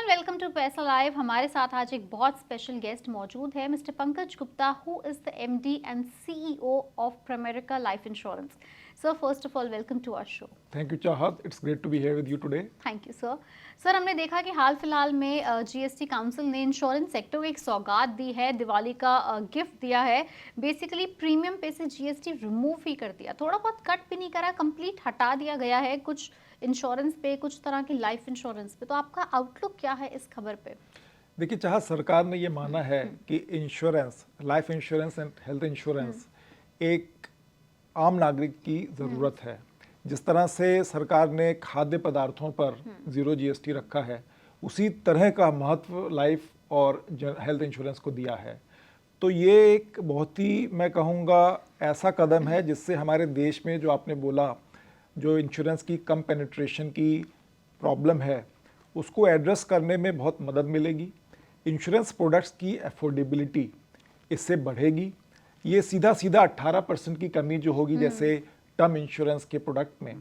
And welcome to Paisa live. हमारे साथ आज एक बहुत स्पेशल गेस्ट मौजूद है, mister Pankaj Gupta, who is the MD and CEO of Primerica life insurance. Sir, first of all welcome to our show. Thank you, Chahat. It's great to be here with you today. Thank you sir. Sir, हमने देखा कि हाल फिलहाल में GST council ने insurance sector को एक सौगात दी है, दिवाली का गिफ्ट दिया है। बेसिकली प्रीमियम पे से जीएसटी रिमूव ही कर दिया, थोड़ा बहुत कट भी नहीं करा, कंप्लीट हटा दिया गया है, कुछ इंश्योरेंस पे, कुछ तरह की लाइफ इंश्योरेंस पे। तो आपका आउटलुक क्या है इस खबर पे? देखिए चाहत, सरकार ने ये माना है कि insurance, life insurance and health insurance एक आम नागरिक की ज़रूरत है। जिस तरह से सरकार ने खाद्य पदार्थों पर ज़ीरो जीएसटी रखा है, उसी तरह का महत्व लाइफ और हेल्थ इंश्योरेंस को दिया है। तो ये एक बहुत ही, मैं कहूँगा, ऐसा कदम है जिससे हमारे देश में, जो आपने बोला, जो इंश्योरेंस की कम पेनिट्रेशन की प्रॉब्लम है, उसको एड्रेस करने में बहुत मदद मिलेगी। इंश्योरेंस प्रोडक्ट्स की अफोर्डेबिलिटी इससे बढ़ेगी। ये सीधा 18% की कमी जो होगी जैसे टर्म इंश्योरेंस के प्रोडक्ट में,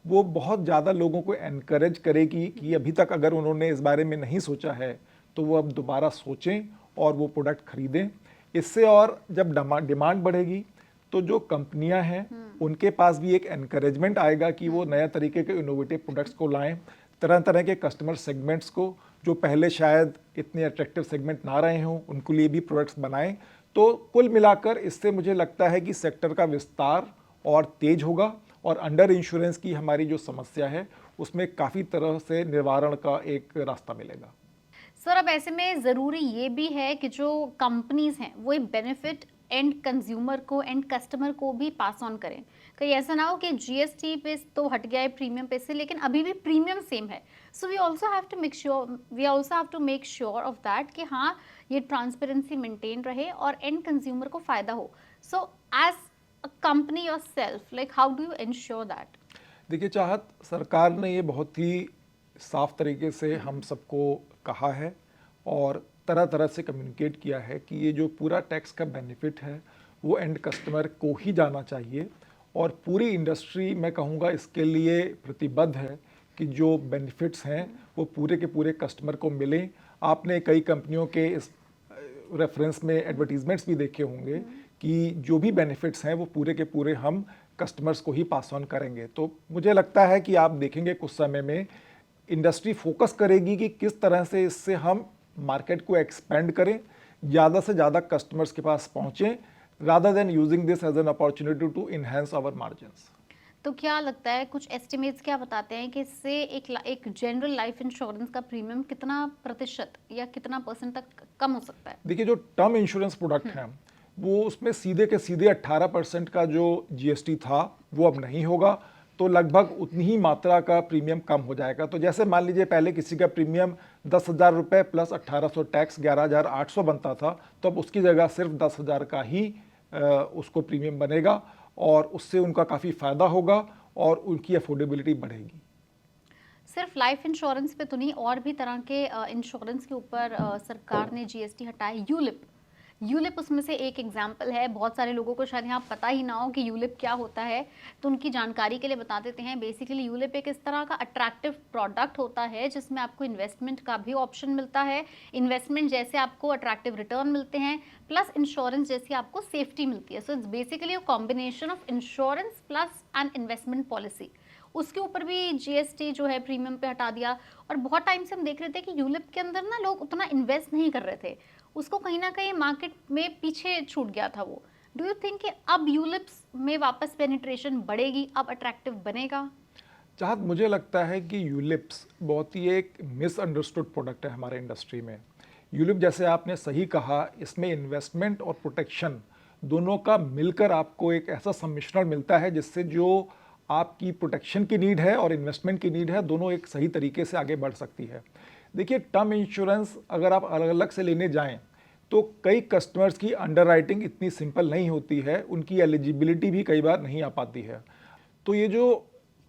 वो बहुत ज़्यादा लोगों को एनकरेज करेगी कि अभी तक अगर उन्होंने इस बारे में नहीं सोचा है तो वो अब दोबारा सोचें और वो प्रोडक्ट खरीदें। इससे और जब डिमांड बढ़ेगी तो जो कंपनियां हैं उनके पास भी एक एनकरेजमेंट आएगा कि वो नया तरीके के इनोवेटिव प्रोडक्ट्स को लाएं, तरह तरह के कस्टमर सेगमेंट्स को, जो पहले शायद इतने अट्रैक्टिव सेगमेंट ना रहे हों, उनको लिए भी प्रोडक्ट्स बनाएं। तो कुल मिलाकर इससे मुझे लगता है कि सेक्टर का विस्तार और तेज होगा और अंडर इंश्योरेंस की हमारी जो समस्या है उसमें काफ़ी तरह से निवारण का एक रास्ता मिलेगा। सर, अब ऐसे में ज़रूरी ये भी है कि जो कंपनीज हैं वो बेनिफिट एंड कंज्यूमर को, एंड कस्टमर को भी पास ऑन करें। कहीं ऐसा ना हो कि जीएसटी पे तो हट गया है प्रीमियम पे से, लेकिन अभी भी प्रीमियम सेम है। So we also have to make sure of that कि हाँ, ये ट्रांसपेरेंसी मेंटेन रहे और एंड कंज्यूमर को फायदा हो। So as a company yourself, like how do you ensure that? देखिए चाहत, सरकार ने ये बहुत ही साफ तरीके से हम सबको कहा है और तरह तरह से कम्युनिकेट किया है कि ये जो पूरा टैक्स का बेनिफिट है वो एंड कस्टमर को ही जाना चाहिए। और पूरी इंडस्ट्री, मैं कहूँगा, इसके लिए प्रतिबद्ध है कि जो बेनिफिट्स हैं वो पूरे के पूरे कस्टमर को मिलें। आपने कई कंपनियों के इस रेफरेंस में एडवर्टीजमेंट्स भी देखे होंगे कि जो भी बेनिफिट्स हैं वो पूरे के पूरे हम कस्टमर्स को ही पास ऑन करेंगे। तो मुझे लगता है कि आप देखेंगे कुछ समय में इंडस्ट्री फोकस करेगी कि किस तरह से इससे हम मार्केट को एक्सपेंड करें, ज़्यादा से ज़्यादा कस्टमर्स के पास पहुँचें, rather than using this as an opportunity to enhance our margins. तो क्या लगता है, कुछ एस्टिमेट्स क्या बताते हैं कि इससे एक जनरल लाइफ इंश्योरेंस का प्रीमियम कितना प्रतिशत या कितना परसेंट तक कम हो सकता है? देखिए, जो टर्म इंश्योरेंस प्रोडक्ट हैं वो उसमें सीधे के सीधे 18% का जो जीएसटी था वो अब नहीं होगा, तो लगभग उतनी ही मात्रा का प्रीमियम कम हो जाएगा। तो जैसे मान लीजिए पहले किसी का प्रीमियम 10,000 रुपये प्लस 1800 टैक्स 11,800 बनता था, तो अब उसकी जगह सिर्फ 10,000 का ही उसको प्रीमियम बनेगा और उससे उनका काफ़ी फ़ायदा होगा और उनकी अफोर्डेबिलिटी बढ़ेगी। सिर्फ लाइफ इंश्योरेंस पे तो नहीं, और भी तरह के इंश्योरेंस के ऊपर सरकार ने जीएसटी हटाए। यूलिप उसमें से एक एग्जाम्पल है। बहुत सारे लोगों को शायद यहाँ पता ही ना हो कि यूलिप क्या होता है, तो उनकी जानकारी के लिए बता देते हैं। बेसिकली यूलिप एक इस तरह का अट्रैक्टिव प्रोडक्ट होता है जिसमें आपको इन्वेस्टमेंट का भी ऑप्शन मिलता है। इन्वेस्टमेंट जैसे आपको अट्रैक्टिव रिटर्न मिलते हैं, प्लस इंश्योरेंस जैसी आपको सेफ्टी मिलती है। So it's basically a combination of insurance plus an investment policy. उसके ऊपर भी जीएसटी जो है प्रीमियम पे हटा दिया। और बहुत टाइम से हम देख रहे थे कि यूलिप के अंदर ना लोग उतना इन्वेस्ट नहीं कर रहे थे, उसको कहीं ना कहीं मार्केट में पीछे छूट गया था वो। डू यू थिंक कि अब यूलिप्स में वापस पेनिट्रेशन बढ़ेगी, अब अट्रैक्टिव बनेगा? चाहत, मुझे लगता है कि यूलिप्स बहुत ही एक मिसअंडरस्टूड प्रोडक्ट है हमारे इंडस्ट्री में। यूलिप, जैसे आपने सही कहा, इसमें इन्वेस्टमेंट और प्रोटेक्शन दोनों का मिलकर आपको एक ऐसा सम्मिश्रण मिलता है जिससे जो आपकी प्रोटेक्शन की नीड है और इन्वेस्टमेंट की नीड है, दोनों एक सही तरीके से आगे बढ़ सकती है। देखिए, टर्म इंश्योरेंस अगर आप अलग अलग से लेने जाएं तो कई कस्टमर्स की अंडरराइटिंग इतनी सिंपल नहीं होती है, उनकी एलिजिबिलिटी भी कई बार नहीं आ पाती है। तो ये जो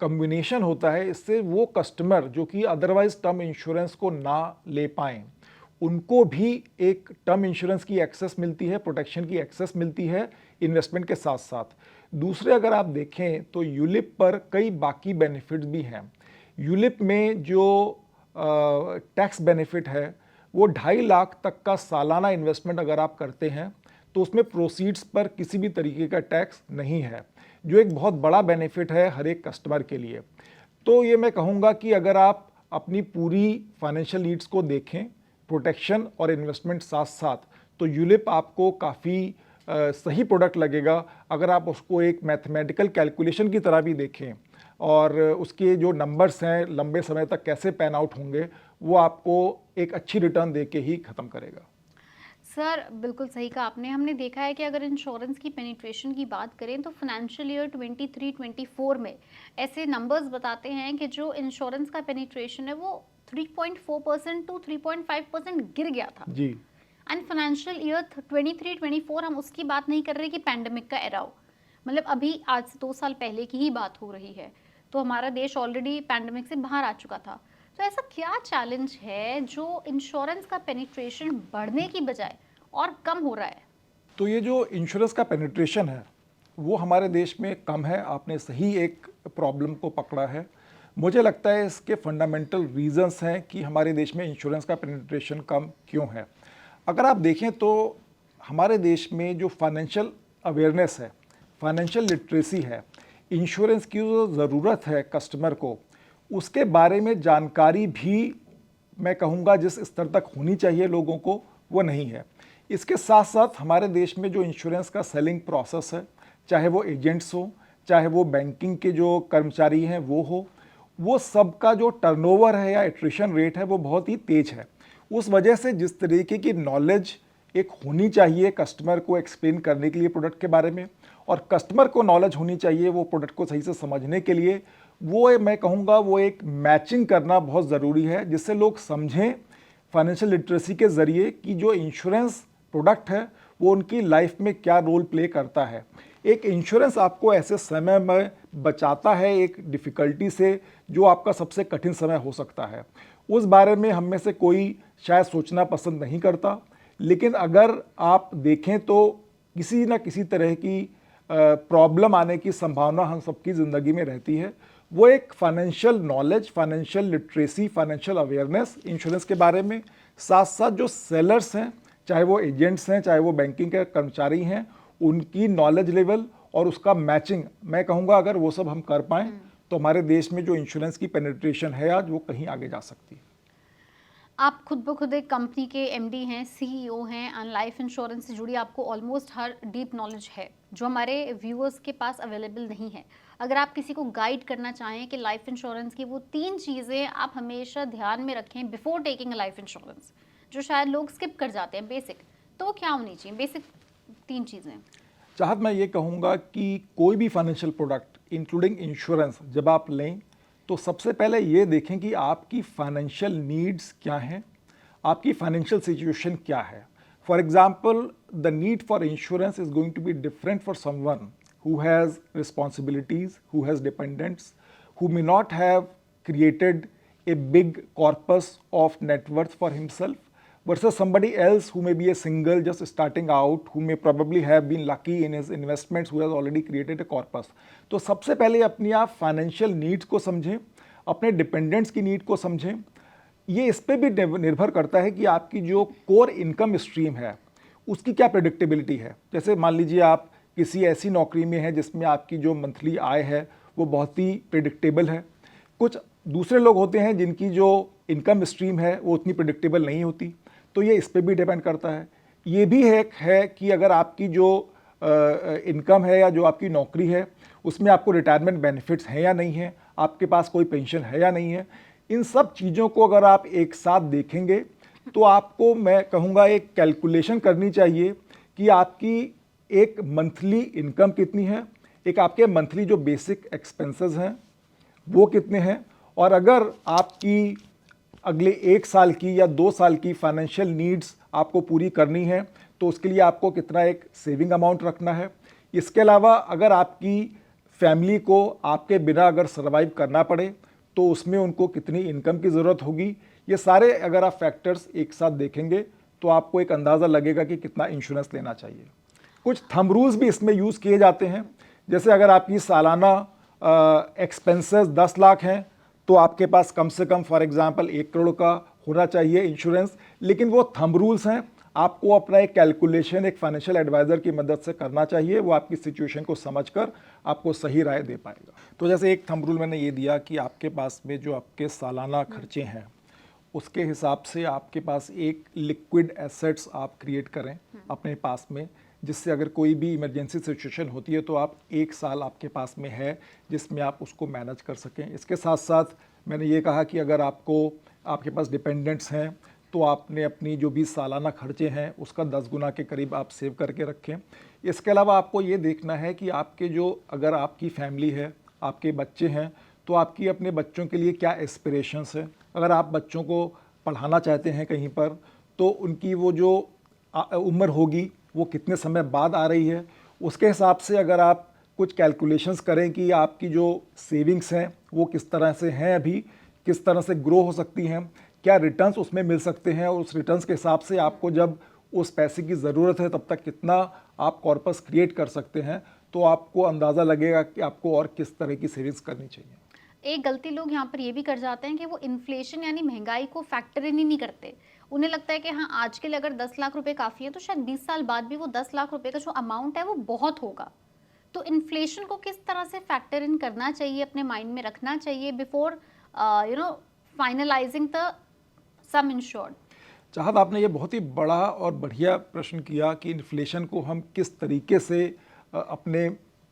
कम्बिनेशन होता है, इससे वो कस्टमर जो कि अदरवाइज टर्म इंश्योरेंस को ना ले पाएँ, उनको भी एक टर्म इंश्योरेंस की एक्सेस मिलती है, प्रोटेक्शन की एक्सेस मिलती है इन्वेस्टमेंट के साथ साथ। दूसरे, अगर आप देखें तो यूलिप पर कई बाकी बेनिफिट्स भी हैं। यूलिप में जो टैक्स बेनिफिट है वो 2.5 लाख तक का सालाना इन्वेस्टमेंट अगर आप करते हैं तो उसमें प्रोसीड्स पर किसी भी तरीके का टैक्स नहीं है, जो एक बहुत बड़ा बेनिफिट है हर एक कस्टमर के लिए। तो ये मैं कहूँगा कि अगर आप अपनी पूरी फाइनेंशियल नीड्स को देखें, प्रोटेक्शन और इन्वेस्टमेंट साथ साथ, तो यूलिप आपको काफ़ी सही प्रोडक्ट लगेगा। अगर आप उसको एक मैथमेटिकल कैलकुलेशन की तरह भी देखें और उसके जो नंबर्स हैं लंबे समय तक कैसे पैन आउट होंगे, वो आपको एक अच्छी रिटर्न दे के ही ख़त्म करेगा। सर बिल्कुल सही कहा आपने। हमने देखा है कि अगर इंश्योरेंस की पेनिट्रेशन की बात करें तो फाइनेंशियल ईयर 23-24 में ऐसे नंबर्स बताते हैं कि जो इंश्योरेंस का पेनिट्रेशन है वो 3.4% टू 3.5% गिर गया था। जी। एंड फाइनेंशियल ईयर 23-24 हम उसकी बात नहीं कर रहे कि पैंडमिक का एरा हो, मतलब अभी आज से 2 साल पहले की ही बात हो रही है, तो हमारा देश ऑलरेडी पैंडमिक से बाहर आ चुका था। तो ऐसा क्या चैलेंज है जो इंश्योरेंस का पेनिट्रेशन बढ़ने की बजाय और कम हो रहा है? तो ये जो इंश्योरेंस का पेनिट्रेशन है वो हमारे देश में कम है। आपने सही एक प्रॉब्लम को पकड़ा है। मुझे लगता है इसके फंडामेंटल रीजंस हैं कि हमारे देश में इंश्योरेंस का पेनिट्रेशन कम क्यों है। अगर आप देखें तो हमारे देश में जो फाइनेंशियल अवेयरनेस है, फाइनेंशियल लिटरेसी है, इंश्योरेंस की जो ज़रूरत है कस्टमर को, उसके बारे में जानकारी भी मैं कहूँगा जिस स्तर तक होनी चाहिए लोगों को, वो नहीं है। इसके साथ साथ हमारे देश में जो इंश्योरेंस का सेलिंग प्रोसेस है, चाहे वो एजेंट्स हो, चाहे वो बैंकिंग के जो कर्मचारी हैं वो हो, वो सबका जो टर्नओवर है या एट्रिशन रेट है वो बहुत ही तेज है। उस वजह से जिस तरीके की नॉलेज एक होनी चाहिए कस्टमर को एक्सप्लेन करने के लिए प्रोडक्ट के बारे में, और कस्टमर को नॉलेज होनी चाहिए वो प्रोडक्ट को सही से समझने के लिए, वो मैं कहूँगा वो एक मैचिंग करना बहुत ज़रूरी है, जिससे लोग समझें फाइनेंशियल लिटरेसी के ज़रिए कि जो इंश्योरेंस प्रोडक्ट है वो उनकी लाइफ में क्या रोल प्ले करता है। एक इंश्योरेंस आपको ऐसे समय में बचाता है एक डिफ़िकल्टी से जो आपका सबसे कठिन समय हो सकता है। उस बारे में हम में से कोई शायद सोचना पसंद नहीं करता, लेकिन अगर आप देखें तो किसी न किसी तरह की प्रॉब्लम आने की संभावना हम सबकी ज़िंदगी में रहती है। वो एक financial knowledge, financial literacy, financial awareness insurance के बारे में, साथ साथ जो सेलर्स हैं, चाहे वो एजेंट्स हैं, चाहे वो बैंकिंग के कर्मचारी हैं, उनकी नॉलेज लेवल और उसका मैचिंग, मैं कहूँगा अगर वो सब हम कर पाएँ तो हमारे देश में जो इंश्योरेंस की पेनिट्रेशन है आज वो कहीं आगे जा सकती है। आप खुद ब खुद एक कंपनी के एमडी हैं, सीईओ हैं एंड लाइफ इंश्योरेंस से जुड़ी आपको ऑलमोस्ट हर डीप नॉलेज है जो हमारे व्यूअर्स के पास अवेलेबल नहीं है। अगर आप किसी को गाइड करना चाहें कि लाइफ इंश्योरेंस की वो 3 चीज़ें आप हमेशा ध्यान में रखें before taking a life insurance, जो शायद लोग स्किप कर जाते हैं बेसिक, तो वो क्या होनी चाहिए बेसिक 3 चीज़ें? चाहत मैं ये कहूँगा कि कोई भी फाइनेंशियल प्रोडक्ट इंक्लूडिंग इंश्योरेंस जब आप लें तो सबसे पहले ये देखें कि आपकी फाइनेंशियल नीड्स क्या हैं, आपकी फाइनेंशियल सिचुएशन क्या है। For example, the need for insurance is going to be different for someone who has responsibilities, who has dependents, who may not have created a big corpus of net worth for himself, versus somebody else who may be a single just starting out, who may probably have been lucky in his investments, who has already created a corpus. तो सबसे पहले अपनी आप financial needs को समझें, अपने dependents की need को समझें। ये इस पर भी निर्भर करता है कि आपकी जो कोर इनकम स्ट्रीम है उसकी क्या प्रेडिक्टेबिलिटी है। जैसे मान लीजिए आप किसी ऐसी नौकरी में है जिसमें आपकी जो मंथली आय है वो बहुत ही प्रेडिक्टेबल है। कुछ दूसरे लोग होते हैं जिनकी जो इनकम स्ट्रीम है वो उतनी प्रेडिक्टेबल नहीं होती, तो ये इस पर भी डिपेंड करता है। ये भी है कि अगर आपकी जो इनकम है या जो आपकी नौकरी है उसमें आपको रिटायरमेंट बेनिफिट्स हैं या नहीं है, आपके पास कोई पेंशन है या नहीं है, इन सब चीज़ों को अगर आप एक साथ देखेंगे तो आपको मैं कहूँगा एक कैलकुलेशन करनी चाहिए कि आपकी एक मंथली इनकम कितनी है, एक आपके मंथली जो बेसिक एक्सपेंसेस हैं वो कितने हैं, और अगर आपकी अगले 1 साल की या 2 साल की फाइनेंशियल नीड्स आपको पूरी करनी है तो उसके लिए आपको कितना एक सेविंग अमाउंट रखना है। इसके अलावा अगर आपकी फैमिली को आपके बिना अगर सर्वाइव करना पड़े तो उसमें उनको कितनी इनकम की ज़रूरत होगी, ये सारे अगर आप फैक्टर्स एक साथ देखेंगे तो आपको एक अंदाज़ा लगेगा कि कितना इंश्योरेंस लेना चाहिए। कुछ थंब रूल्स भी इसमें यूज़ किए जाते हैं, जैसे अगर आपकी सालाना एक्सपेंसेस 10 लाख हैं तो आपके पास कम से कम फॉर एग्जांपल 1 करोड़ का होना चाहिए इंश्योरेंस। लेकिन वो थंब रूल्स हैं, आपको अपना एक कैलकुलेशन एक फाइनेंशियल एडवाइज़र की मदद से करना चाहिए, वो आपकी सिचुएशन को समझकर आपको सही राय दे पाएगा। तो जैसे एक थंब रूल मैंने ये दिया कि आपके पास में जो आपके सालाना खर्चे हैं उसके हिसाब से आपके पास एक लिक्विड एसेट्स आप क्रिएट करें अपने पास में, जिससे अगर कोई भी इमरजेंसी सिचुएशन होती है तो आप 1 साल आपके पास में है जिसमें आप उसको मैनेज कर सकें। इसके साथ साथ मैंने ये कहा कि अगर आपके पास डिपेंडेंट्स हैं तो आपने अपनी जो भी सालाना खर्चे हैं उसका 10 गुना के करीब आप सेव करके रखें। इसके अलावा आपको ये देखना है कि आपके जो अगर आपकी फैमिली है, आपके बच्चे हैं, तो आपकी अपने बच्चों के लिए क्या एस्पिरेशंस है। अगर आप बच्चों को पढ़ाना चाहते हैं कहीं पर तो उनकी वो जो उम्र होगी वो कितने समय बाद आ रही है, उसके हिसाब से अगर आप कुछ कैलकुलेशंस करें कि आपकी जो सेविंग्स हैं वो किस तरह से हैं, अभी किस तरह से ग्रो हो सकती हैं, क्या रिटर्न्स उसमें मिल सकते हैं, और उस रिटर्न्स के हिसाब से आपको जब उस पैसे की ज़रूरत है तब तक कितना आप कॉर्पस क्रिएट कर सकते हैं, तो आपको अंदाज़ा लगेगा कि आपको और किस तरह की सेविंग्स करनी चाहिए। एक गलती लोग यहाँ पर ये भी कर जाते हैं कि वो इन्फ्लेशन यानी महंगाई को फैक्टर इन ही नहीं करते। उन्हें लगता है कि हाँ, आज के लिए अगर 10 लाख रुपए काफ़ी है तो शायद 20 साल बाद भी वो 10 लाख रुपए का जो अमाउंट है वो बहुत होगा। तो इन्फ्लेशन को किस तरह से फैक्टर इन करना चाहिए, अपने माइंड में रखना चाहिए before finalising the sum insured. Chahat, आपने ये बहुत ही बड़ा और बढ़िया प्रश्न किया कि इन्फ्लेशन को हम किस तरीके से अपने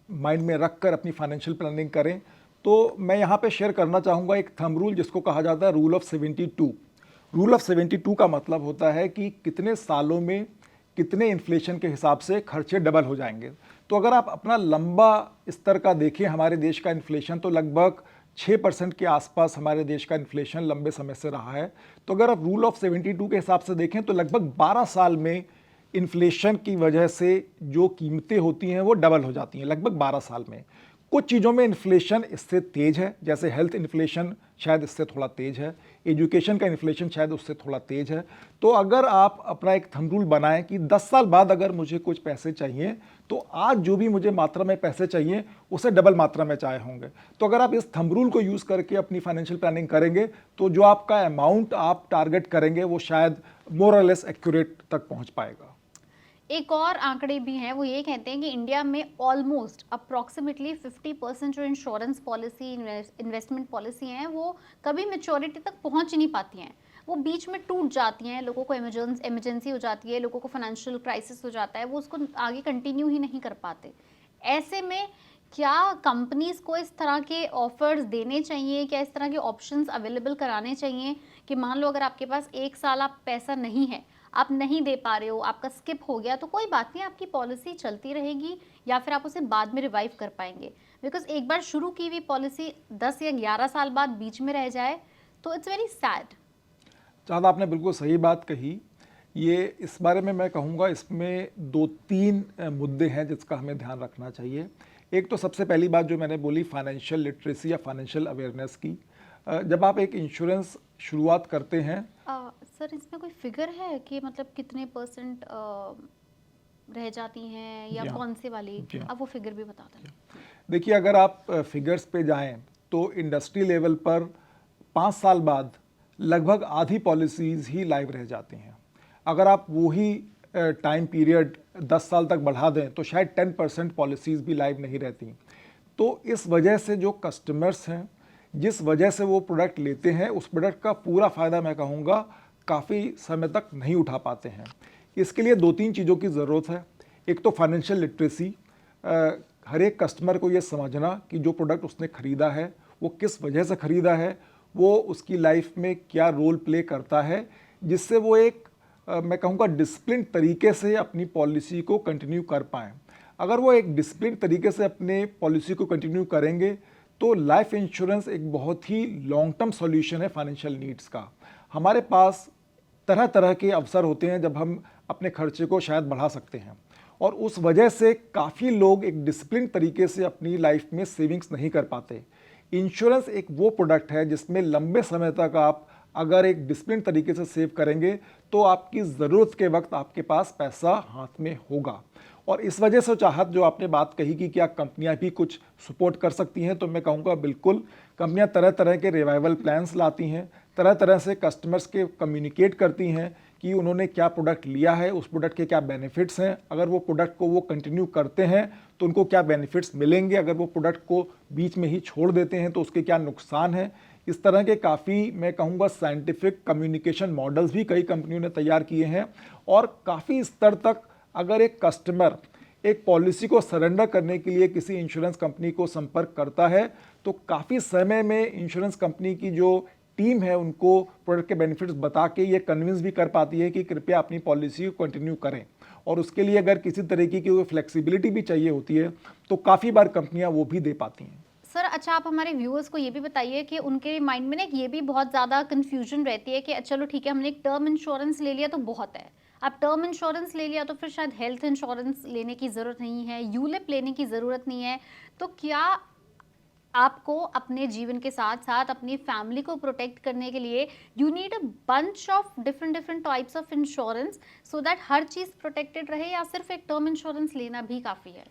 माइंड में रख कर अपनी फाइनेंशियल प्लानिंग करें। तो मैं यहाँ पे शेयर करना चाहूँगा एक थंब रूल जिसको कहा जाता है रूल ऑफ 72। रूल ऑफ 72 का मतलब होता है कि कितने सालों में कितने इन्फ्लेशन के हिसाब से खर्चे डबल हो जाएंगे। तो अगर आप अपना लंबा स्तर का देखें, हमारे देश का इन्फ्लेशन तो लगभग 6% के आसपास हमारे देश का इन्फ्लेशन लंबे समय से रहा है। तो अगर आप रूल ऑफ 72 के हिसाब से देखें तो लगभग 12 साल में इन्फ्लेशन की वजह से जो कीमतें होती हैं वो डबल हो जाती हैं लगभग 12 साल में। कुछ चीज़ों में इन्फ्लेशन इससे तेज है, जैसे हेल्थ इन्फ्लेशन शायद इससे थोड़ा तेज है, एजुकेशन का इन्फ्लेशन शायद उससे थोड़ा तेज है। तो अगर आप अपना एक थंब रूल बनाएं कि 10 साल बाद अगर मुझे कुछ पैसे चाहिए तो आज जो भी मुझे मात्रा में पैसे चाहिए उसे डबल मात्रा में चाहे होंगे। तो अगर आप इस थंब रूल को यूज़ करके अपनी फाइनेंशियल प्लानिंग करेंगे तो जो आपका अमाउंट आप टारगेट करेंगे वो शायद मोर और लेस एक्यूरेट तक पहुँच पाएगा। एक और आंकड़े भी हैं, वो ये कहते हैं कि इंडिया में ऑलमोस्ट अप्रॉक्सीमेटली 50% जो इंश्योरेंस पॉलिसी, इन्वेस्टमेंट पॉलिसी हैं वो कभी मेच्योरिटी तक पहुंच ही नहीं पाती हैं। वो बीच में टूट जाती हैं, लोगों को इमरजेंसी हो जाती है, लोगों को फाइनेंशियल क्राइसिस हो जाता है, वो उसको आगे कंटिन्यू ही नहीं कर पाते। ऐसे में क्या कंपनीज़ को इस तरह के ऑफर्स देने चाहिए, क्या इस तरह के ऑप्शंस अवेलेबल कराने चाहिए कि मान लो अगर आपके पास 1 साल आप पैसा नहीं है, आप नहीं दे पा रहे हो, आपका स्किप हो गया, तो कोई बात नहीं, आपकी पॉलिसी चलती रहेगी या फिर आप उसे बाद में रिवाइव कर पाएंगे। बिकॉज एक बार शुरू की हुई पॉलिसी 10 या 11 साल बाद बीच में रह जाए तो इट्स वेरी सैड। चाहत, आपने बिल्कुल सही बात कही। ये इस बारे में मैं कहूँगा इसमें 2-3 मुद्दे हैं जिसका हमें ध्यान रखना चाहिए। एक तो सबसे पहली बात जो मैंने बोली फाइनेंशियल लिटरेसी या फाइनेंशियल अवेयरनेस की। जब आप एक इंश्योरेंस शुरुआत करते हैं सर, इसमें कोई फिगर है कि मतलब कितने % रह जाती हैं या कौन से वाली, आप वो फिगर भी बता दें। देखिए, अगर आप फिगर्स पे जाएं तो इंडस्ट्री लेवल पर 5 साल बाद लगभग आधी पॉलिसीज़ ही लाइव रह जाती हैं। अगर आप वही टाइम पीरियड 10 साल तक बढ़ा दें तो शायद 10% पॉलिसीज़ भी लाइव नहीं रहती। तो इस वजह से जो कस्टमर्स हैं, जिस वजह से वो प्रोडक्ट लेते हैं, उस प्रोडक्ट का पूरा फ़ायदा मैं कहूँगा काफ़ी समय तक नहीं उठा पाते हैं। इसके लिए 2-3 चीज़ों की ज़रूरत है। एक तो फाइनेंशियल लिटरेसी, हर एक कस्टमर को ये समझना कि जो प्रोडक्ट उसने ख़रीदा है वो किस वजह से ख़रीदा है, वो उसकी लाइफ में क्या रोल प्ले करता है, जिससे वो एक मैं कहूँगा डिसिप्लिन तरीके से अपनी पॉलिसी को कंटिन्यू कर पाएँ। अगर वो एक डिसिप्लिन तरीके से अपने पॉलिसी को कंटिन्यू करेंगे तो लाइफ इंश्योरेंस एक बहुत ही लॉन्ग टर्म सॉल्यूशन है फाइनेंशियल नीड्स का। हमारे पास तरह तरह के अवसर होते हैं जब हम अपने खर्चे को शायद बढ़ा सकते हैं, और उस वजह से काफ़ी लोग एक डिसिप्लिन तरीके से अपनी लाइफ में सेविंग्स नहीं कर पाते। इंश्योरेंस एक वो प्रोडक्ट है जिसमें लंबे समय तक आप अगर एक डिसिप्लिन तरीके से सेव करेंगे तो आपकी ज़रूरत के वक्त आपके पास पैसा हाथ में होगा। और इस वजह से चाहत जो आपने बात कही कि क्या कंपनियां भी कुछ सपोर्ट कर सकती हैं, तो मैं कहूँगा बिल्कुल कंपनियां तरह तरह के रिवाइवल प्लान्स लाती हैं, तरह तरह से कस्टमर्स के कम्युनिकेट करती हैं कि उन्होंने क्या प्रोडक्ट लिया है, उस प्रोडक्ट के क्या बेनिफिट्स हैं, अगर वो प्रोडक्ट को वो कंटिन्यू करते हैं तो उनको क्या बेनिफिट्स मिलेंगे, अगर वो प्रोडक्ट को बीच में ही छोड़ देते हैं तो उसके क्या नुकसान है। इस तरह के काफ़ी मैं कहूँगा साइंटिफिक कम्युनिकेशन मॉडल्स भी कई कंपनियों ने तैयार किए हैं। और काफ़ी स्तर तक अगर एक कस्टमर एक पॉलिसी को सरेंडर करने के लिए किसी इंश्योरेंस कंपनी को संपर्क करता है तो काफ़ी समय में इंश्योरेंस कंपनी की जो टीम है उनको प्रोडक्ट के बेनिफिट्स बता के ये कन्विंस भी कर पाती है कि कृपया अपनी पॉलिसी को कंटिन्यू करें। और उसके लिए अगर किसी तरीके की फ्लेक्सिबिलिटी भी चाहिए होती है तो काफ़ी बार कंपनियां वो भी दे पाती हैं। सर अच्छा, आप हमारे व्यूअर्स को ये भी बताइए कि उनके माइंड में ना ये भी बहुत ज़्यादा कन्फ्यूजन रहती है कि चलो ठीक है, हमने एक टर्म इंश्योरेंस ले लिया तो बहुत है, अब टर्म इंश्योरेंस ले लिया तो फिर शायद हेल्थ इंश्योरेंस लेने की ज़रूरत नहीं है, यूलिप लेने की ज़रूरत नहीं है। तो क्या आपको अपने जीवन के साथ साथ अपनी फैमिली को प्रोटेक्ट करने के लिए you need a bunch of different different types of insurance so that her cheese protected रहे, या सिर्फ एक टर्म इंश्योरेंस लेना भी काफ़ी है?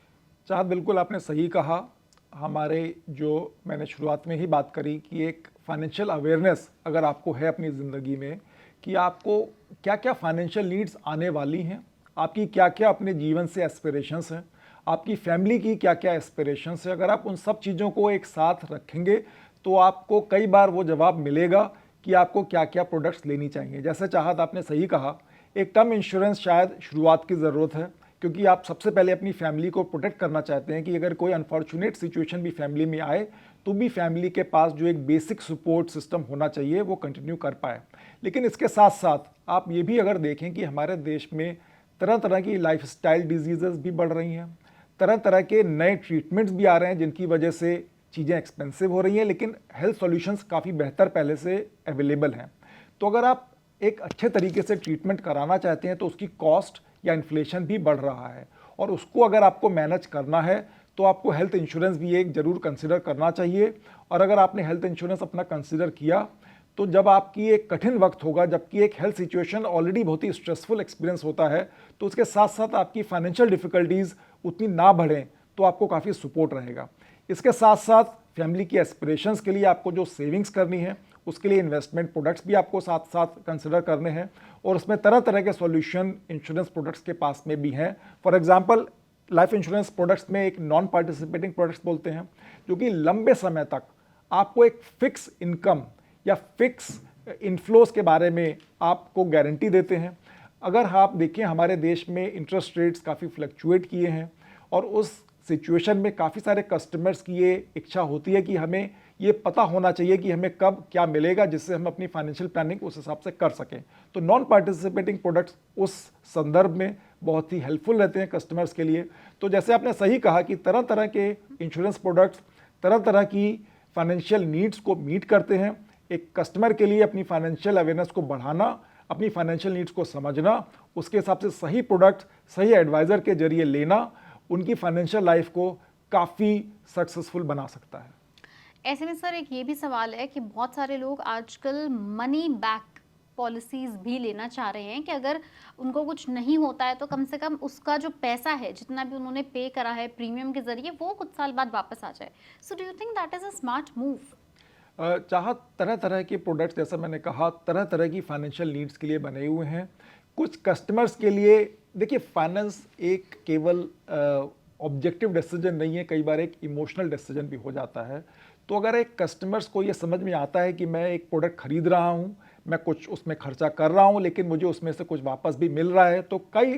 चाहत बिल्कुल आपने सही कहा। हमारे जो मैंने शुरुआत में ही बात करी कि एक फाइनेंशियल अवेयरनेस अगर आपको है अपनी ज़िंदगी में कि आपको क्या क्या फाइनेंशियल नीड्स आने वाली हैं, आपकी क्या क्या अपने जीवन से एस्पिरेशंस हैं, आपकी फैमिली की क्या क्या एस्पिरेशंस है, अगर आप उन सब चीज़ों को एक साथ रखेंगे तो आपको कई बार वो जवाब मिलेगा कि आपको क्या क्या प्रोडक्ट्स लेनी चाहिए। जैसे चाहत आपने सही कहा, एक टर्म इंश्योरेंस शायद शुरुआत की ज़रूरत है क्योंकि आप सबसे पहले अपनी फैमिली को प्रोटेक्ट करना चाहते हैं कि अगर कोई अनफॉर्चुनेट सिचुएशन भी फैमिली में आए तो भी फैमिली के पास जो एक बेसिक सपोर्ट सिस्टम होना चाहिए वो कंटिन्यू कर पाए। लेकिन इसके साथ साथ आप ये भी अगर देखें कि हमारे देश में तरह तरह की लाइफस्टाइल डिजीज़ेस भी बढ़ रही हैं, तरह तरह के नए ट्रीटमेंट्स भी आ रहे हैं जिनकी वजह से चीज़ें एक्सपेंसिव हो रही हैं, लेकिन हेल्थ सॉल्यूशंस काफ़ी बेहतर पहले से अवेलेबल हैं। तो अगर आप एक अच्छे तरीके से ट्रीटमेंट कराना चाहते हैं तो उसकी कॉस्ट या इन्फ्लेशन भी बढ़ रहा है, और उसको अगर आपको मैनेज करना है तो आपको हेल्थ इंश्योरेंस भी एक ज़रूर कंसिडर करना चाहिए। और अगर आपने हेल्थ इंश्योरेंस अपना कंसिडर किया तो जब आपकी एक कठिन वक्त होगा, जबकि एक हेल्थ सिचुएशन ऑलरेडी बहुत ही स्ट्रेसफुल एक्सपीरियंस होता है, तो उसके साथ साथ आपकी फाइनेंशियल डिफ़िकल्टीज़ उतनी ना बढ़ें तो आपको काफ़ी सपोर्ट रहेगा। इसके साथ साथ फैमिली की एस्पिरेशंस के लिए आपको जो सेविंग्स करनी है उसके लिए इन्वेस्टमेंट प्रोडक्ट्स भी आपको साथ साथ कंसिडर करने हैं, और उसमें तरह तरह के सॉल्यूशन इंश्योरेंस प्रोडक्ट्स के पास में भी हैं। For example life insurance products में एक नॉन पार्टिसिपेटिंग प्रोडक्ट्स बोलते हैं जो कि लंबे समय तक आपको एक फिक्स इनकम या फिक्स इनफ्लोज के बारे में आपको गारंटी देते हैं। अगर आप देखें हमारे देश में इंटरेस्ट रेट्स काफ़ी फ्लक्चुएट किए हैं, और उस सिचुएशन में काफ़ी सारे कस्टमर्स की ये इच्छा होती है कि हमें ये पता होना चाहिए कि हमें कब क्या मिलेगा जिससे हम अपनी फाइनेंशियल प्लानिंग उस हिसाब से कर सकें। तो नॉन पार्टिसिपेटिंग प्रोडक्ट्स उस संदर्भ में बहुत ही हेल्पफुल रहते हैं कस्टमर्स के लिए। तो जैसे आपने सही कहा कि तरह तरह के इंश्योरेंस प्रोडक्ट्स तरह तरह की फाइनेंशियल नीड्स को मीट करते हैं। एक कस्टमर के लिए अपनी फाइनेंशियल अवेयरनेस को बढ़ाना, अपनी फाइनेंशियल नीड्स को समझना, उसके हिसाब से सही प्रोडक्ट सही एडवाइज़र के जरिए लेना उनकी फाइनेंशियल लाइफ को काफ़ी सक्सेसफुल बना सकता है। ऐसे में सर एक ये भी सवाल है कि बहुत सारे लोग आजकल मनी बैक पॉलिसीज भी लेना चाह रहे हैं कि अगर उनको कुछ नहीं होता है तो कम से कम उसका जो पैसा है, जितना भी उन्होंने पे करा है प्रीमियम के जरिए, वो कुछ साल बाद वापस आ जाए। So do you think that is a smart move? चाह तरह तरह के प्रोडक्ट्स, जैसा मैंने कहा, तरह तरह की फाइनेंशियल नीड्स के लिए बने हुए हैं। कुछ कस्टमर्स के लिए देखिए फाइनेंस एक केवल ऑब्जेक्टिव डिसीजन नहीं है, कई बार एक इमोशनल डिसीजन भी हो जाता है। तो अगर एक कस्टमर्स को ये समझ में आता है कि मैं एक प्रोडक्ट खरीद रहा हूँ, मैं कुछ उसमें खर्चा कर रहा हूँ लेकिन मुझे उसमें से कुछ वापस भी मिल रहा है, तो कई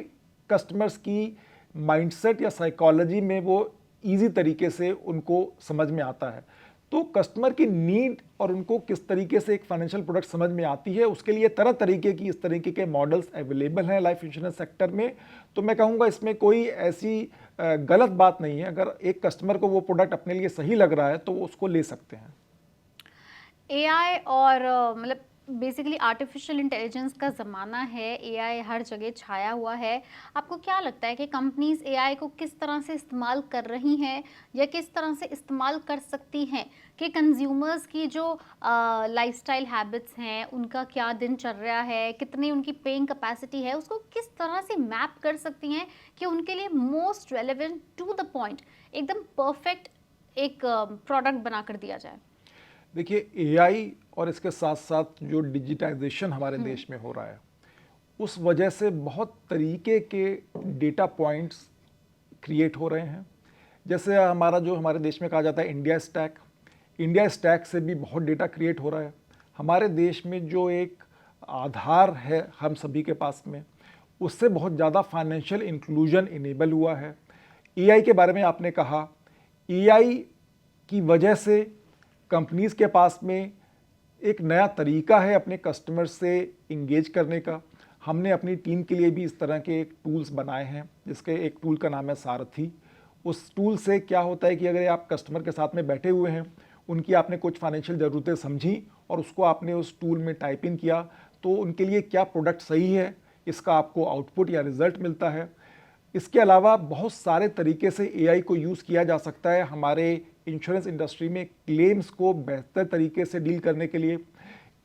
कस्टमर्स की माइंडसेट या साइकोलॉजी में वो ईजी तरीके से उनको समझ में आता है। तो कस्टमर की नीड और उनको किस तरीके से एक फाइनेंशियल प्रोडक्ट समझ में आती है, उसके लिए तरह तरीके की इस तरीके के मॉडल्स अवेलेबल हैं लाइफ इंश्योरेंस सेक्टर में। तो मैं कहूँगा इसमें कोई ऐसी गलत बात नहीं है। अगर एक कस्टमर को वो प्रोडक्ट अपने लिए सही लग रहा है तो वो उसको ले सकते हैं। एआई और मतलब बेसिकली आर्टिफिशियल इंटेलिजेंस का ज़माना है, एआई हर जगह छाया हुआ है। आपको क्या लगता है कि कंपनीज़ एआई को किस तरह से इस्तेमाल कर रही हैं या किस तरह से इस्तेमाल कर सकती हैं कि कंज्यूमर्स की जो लाइफ़स्टाइल हैबिट्स हैं, उनका क्या दिनचर्या है, कितनी उनकी पेइंग कैपेसिटी है, उसको किस तरह से मैप कर सकती हैं कि उनके लिए most relevant to the point एकदम परफेक्ट एक प्रोडक्ट बनाकर दिया जाए? देखिए, एआई और इसके साथ साथ जो डिजिटाइजेशन हमारे देश में हो रहा है, उस वजह से बहुत तरीके के डेटा पॉइंट्स क्रिएट हो रहे हैं। जैसे हमारा जो हमारे देश में कहा जाता है इंडिया स्टैक से भी बहुत डेटा क्रिएट हो रहा है। हमारे देश में जो एक आधार है हम सभी के पास में, उससे बहुत ज़्यादा फाइनेंशियल इंक्लूजन इनेबल हुआ है। एआई के बारे में आपने कहा, एआई की वजह से कंपनीज़ के पास में एक नया तरीका है अपने कस्टमर से इंगेज करने का। हमने अपनी टीम के लिए भी इस तरह के एक टूल्स बनाए हैं, जिसके एक टूल का नाम है सारथी। उस टूल से क्या होता है कि अगर आप कस्टमर के साथ में बैठे हुए हैं, उनकी आपने कुछ फाइनेंशियल ज़रूरतें समझी और उसको आपने उस टूल में टाइप इन किया, तो उनके लिए क्या प्रोडक्ट सही है, इसका आपको आउटपुट या रिज़ल्ट मिलता है। इसके अलावा बहुत सारे तरीके से एआई को यूज़ किया जा सकता है हमारे इंश्योरेंस इंडस्ट्री में क्लेम्स को बेहतर तरीके से डील करने के लिए।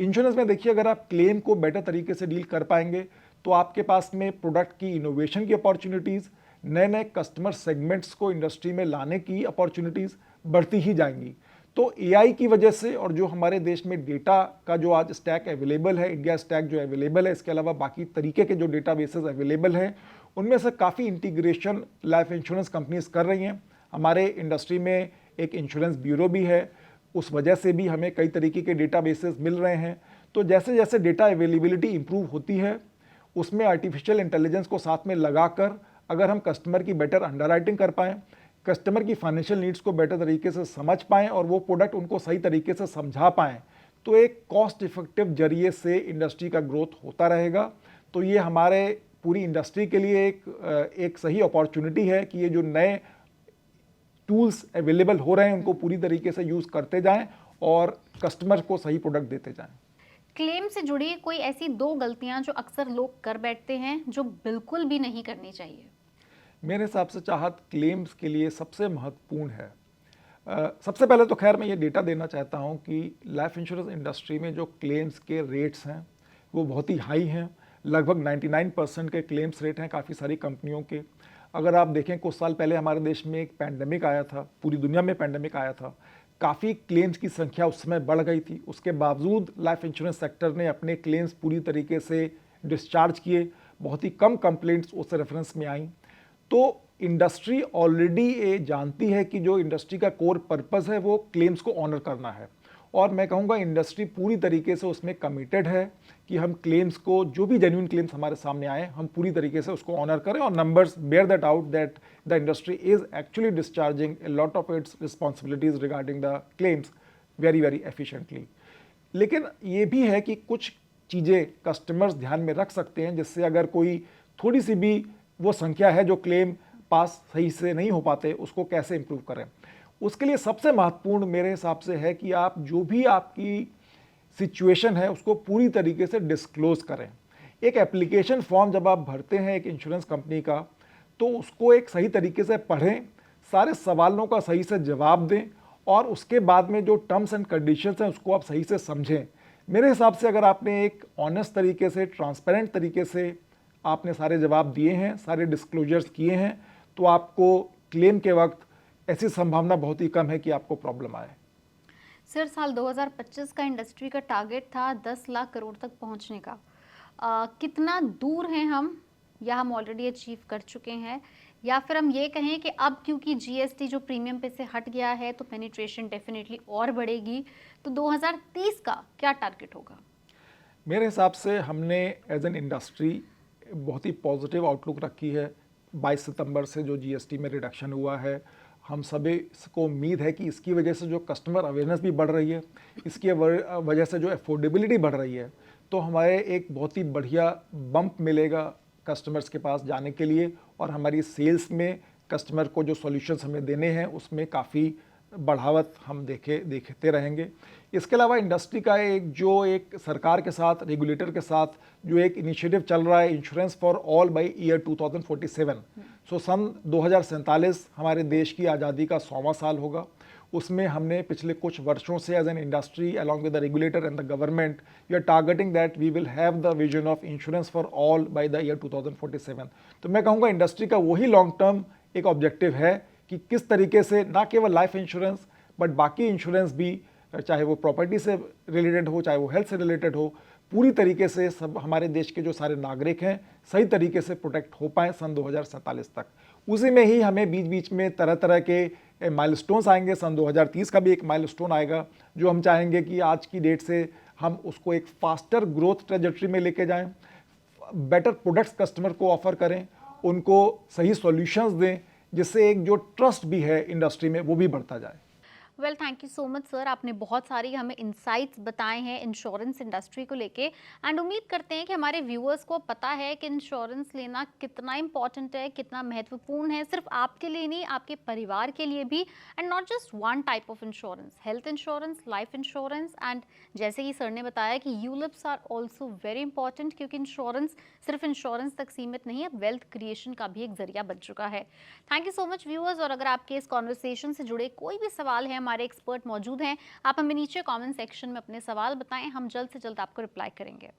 इंश्योरेंस में देखिए, अगर आप क्लेम को बेटर तरीके से डील कर पाएंगे तो आपके पास में प्रोडक्ट की इनोवेशन की अपॉर्चुनिटीज़, नए नए कस्टमर सेगमेंट्स को इंडस्ट्री में लाने की अपॉर्चुनिटीज़ बढ़ती ही जाएंगी। तो एआई की वजह से और जो हमारे देश में डेटा का जो आज स्टैक अवेलेबल है, इंडिया स्टैक जो अवेलेबल है, इसके अलावा बाकी तरीके के जो डेटा बेसेस अवेलेबल हैं, उनमें से काफ़ी इंटीग्रेशन लाइफ इंश्योरेंस कंपनीज कर रही हैं। हमारे इंडस्ट्री में एक इंश्योरेंस ब्यूरो भी है, उस वजह से भी हमें कई तरीके के डेटा बेसेस मिल रहे हैं। तो जैसे जैसे डेटा अवेलेबिलिटी इंप्रूव होती है, उसमें आर्टिफिशियल इंटेलिजेंस को साथ में लगाकर अगर हम कस्टमर की बेटर अंडरराइटिंग कर पाएँ, कस्टमर की फाइनेंशियल नीड्स को बेटर तरीके से समझ पाएँ और वो प्रोडक्ट उनको सही तरीके से समझा पाएँ, तो एक कॉस्ट इफेक्टिव जरिए से इंडस्ट्री का ग्रोथ होता रहेगा। तो ये हमारे पूरी इंडस्ट्री के लिए एक सही अपॉर्चुनिटी है कि ये जो नए टूल्स अवेलेबल हो रहे हैं उनको पूरी तरीके से यूज़ करते जाएं और कस्टमर को सही प्रोडक्ट देते जाएं। क्लेम से जुड़ी कोई ऐसी 2 गलतियां जो अक्सर लोग कर बैठते हैं, जो बिल्कुल भी नहीं करनी चाहिए? मेरे हिसाब से चाहत क्लेम्स के लिए सबसे महत्वपूर्ण है। सबसे पहले तो खैर मैं ये डेटा देना चाहता हूँ कि लाइफ इंश्योरेंस इंडस्ट्री में जो क्लेम्स के रेट्स हैं वो बहुत ही हाई हैं। लगभग 99% के क्लेम्स रेट हैं काफ़ी सारी कंपनियों के। अगर आप देखें, कुछ साल पहले हमारे देश में एक पैंडेमिक आया था, पूरी दुनिया में पैंडेमिक आया था, काफ़ी क्लेम्स की संख्या उस समय बढ़ गई थी। उसके बावजूद लाइफ इंश्योरेंस सेक्टर ने अपने क्लेम्स पूरी तरीके से डिस्चार्ज किए, बहुत ही कम कंप्लेंट्स उस रेफरेंस में आई। तो इंडस्ट्री ऑलरेडी ये जानती है कि जो इंडस्ट्री का कोर पर्पस है वो क्लेम्स को ऑनर करना है, और मैं कहूँगा इंडस्ट्री पूरी तरीके से उसमें कमिटेड है कि हम क्लेम्स को, जो भी जेन्युइन क्लेम्स हमारे सामने आए, हम पूरी तरीके से उसको ऑनर करें। और numbers bear that out that the industry is actually discharging a lot of its responsibilities regarding the claims very very efficiently. लेकिन ये भी है कि कुछ चीज़ें कस्टमर्स ध्यान में रख सकते हैं, जिससे अगर कोई थोड़ी सी भी वो संख्या है जो क्लेम पास सही से नहीं हो पाते, उसको कैसे इम्प्रूव करें। उसके लिए सबसे महत्वपूर्ण मेरे हिसाब से है कि आप जो भी आपकी सिचुएशन है उसको पूरी तरीके से डिस्क्लोज करें। एक एप्लीकेशन फॉर्म जब आप भरते हैं एक इंश्योरेंस कंपनी का, तो उसको एक सही तरीके से पढ़ें, सारे सवालों का सही से जवाब दें और उसके बाद में जो टर्म्स एंड कंडीशंस हैं उसको आप सही से समझें। मेरे हिसाब से अगर आपने एक ऑनेस्ट तरीके से, ट्रांसपेरेंट तरीके से आपने सारे जवाब दिए हैं, सारे डिस्क्लोजर्स किए हैं, तो आपको क्लेम के वक्त ऐसी संभावना बहुत ही कम है कि आपको प्रॉब्लम आए। सर, साल 2025 का इंडस्ट्री का टारगेट था 10 लाख करोड़ तक पहुंचने का। कितना दूर हैं हम, या हम ऑलरेडी अचीव कर चुके हैं, या फिर हम ये कहें कि अब क्योंकि जीएसटी जो प्रीमियम पे से हट गया है तो पेनिट्रेशन डेफिनेटली और बढ़ेगी, तो 2030 का क्या टारगेट होगा? मेरे हिसाब से हमने एज एन इंडस्ट्री बहुत ही पॉजिटिव आउटलुक रखी है। 22 सितंबर से जो जीएसटी में रिडक्शन हुआ है, हम सभी को उम्मीद है कि इसकी वजह से जो कस्टमर अवेयरनेस भी बढ़ रही है, इसकी वजह से जो अफोर्डेबिलिटी बढ़ रही है, तो हमारे एक बहुत ही बढ़िया बम्प मिलेगा कस्टमर्स के पास जाने के लिए, और हमारी सेल्स में कस्टमर को जो सॉल्यूशंस हमें देने हैं उसमें काफ़ी बढ़ावत हम देखते रहेंगे। इसके अलावा इंडस्ट्री का एक सरकार के साथ, रेगुलेटर के साथ जो एक इनिशिएटिव चल रहा है, insurance for all by year 2047। सो सन 2047 हमारे देश की आज़ादी का 100वां साल होगा। उसमें हमने पिछले कुछ वर्षों से as an industry along with the regulator and the government we are targeting that we will have the vision of insurance for all by the year 2047। तो मैं कहूँगा इंडस्ट्री का वही लॉन्ग टर्म एक ऑब्जेक्टिव है कि किस तरीके से ना केवल लाइफ इंश्योरेंस बट बाकी इंश्योरेंस भी, चाहे वो प्रॉपर्टी से रिलेटेड हो, चाहे वो हेल्थ से रिलेटेड हो, पूरी तरीके से सब हमारे देश के जो सारे नागरिक हैं सही तरीके से प्रोटेक्ट हो पाएँ सन 2047 तक। उसी में ही हमें बीच बीच में तरह तरह के माइलस्टोन्स आएंगे। सन 2030 का भी एक माइलस्टोन आएगा जो हम चाहेंगे कि आज की डेट से हम उसको एक फास्टर ग्रोथ ट्रेजेक्टरी में लेके जाएं, बेटर प्रोडक्ट्स कस्टमर को ऑफर करें, उनको सही सॉल्यूशंस दें, जिससे एक जो ट्रस्ट भी है इंडस्ट्री में वो भी बढ़ता जाए। Well, thank you so much sir, आपने बहुत सारी हमें इंसाइट्स बताए हैं इंश्योरेंस इंडस्ट्री को लेके, एंड उम्मीद करते हैं कि हमारे व्यूअर्स को पता है कि इंश्योरेंस लेना कितना इंपॉर्टेंट है, कितना महत्वपूर्ण है, सिर्फ आपके लिए नहीं, आपके परिवार के लिए भी। And not just one type of insurance, health insurance, life insurance, and जैसे कि सर ने बताया कि ULIPs are also very important, क्योंकि इंश्योरेंस सिर्फ इंश्योरेंस तक सीमित नहीं है, वेल्थ क्रिएशन का भी एक जरिया बन चुका है। Thank you so much viewers, और अगर आपके इस कॉन्वर्सेशन से जुड़े कोई भी सवाल है, हमारे एक्सपर्ट मौजूद हैं, आप हमें नीचे कमेंट सेक्शन में अपने सवाल बताएं, हम जल्द से जल्द आपको रिप्लाई करेंगे।